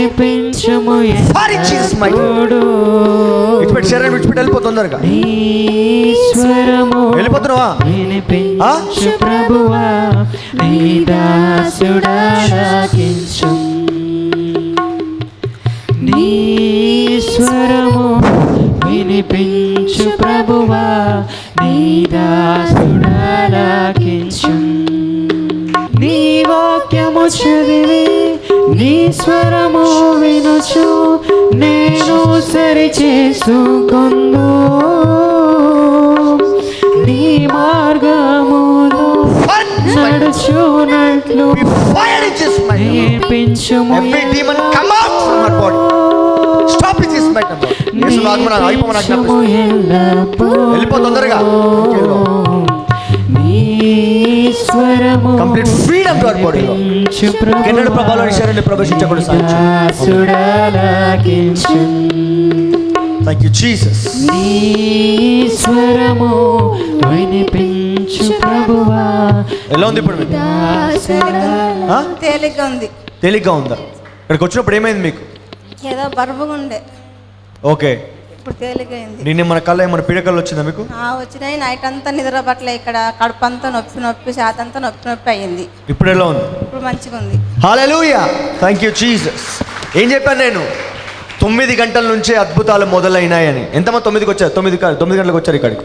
వినిపించుము ఎల్లప్పుడూ. శరీరం విడిచిపెట్టి వెళ్ళిపోతుందరుగా నీ స్వరము వెళ్ళిపోతున్నావా? వినిపించు ప్రభువా, నీ దాసుడాలకించు. నీ స్వరము వినిపించు ప్రభువా, నీ దాసుడాలకించు. నీ వాక్యము చదివి నీ స్వరము వినుచు నేను సరి చేసుకొందు. నీ మార్గములో నడుచునట్లు నేర్పించుము. Complete freedom to our body. కెన్నడ ప్రభావాల శరీరాన్ని ప్రవేశించకుండా సాధించు. Thank you Jesus. నీ స్వరము వినిపించు ప్రభువా. ఎలా ఉంది ఇప్పుడు మీకు? తేలిగ్గా ఉందా? ఇక్కడికి వచ్చినప్పుడు ఏమైంది మీకు? ఏదో బరువుగా ఉండే. ఓకే, ఇప్పుడు తేలిగైంది. నిన్న మన కళ్ళ ఏమైనా పీడకలు వచ్చిందా మీకు? వచ్చినాయి. నైట్ అంతా నిద్ర పట్టలే. ఇక్కడ కడుపు అంతా నొప్పి శాత అంతా నొప్పి అయ్యింది. ఇప్పుడు ఎలా ఉంది? ఇప్పుడు మంచిగా ఉంది. హల్లెలూయా, థ్యాంక్ యూ జీసస్. ఏం చెప్పాను నేను? 9 గంటల నుంచే అద్భుతాలు మొదలైనాయని. ఎంతమంది 9కి వచ్చారు? 9 గంటలకు వచ్చారు ఇక్కడికి.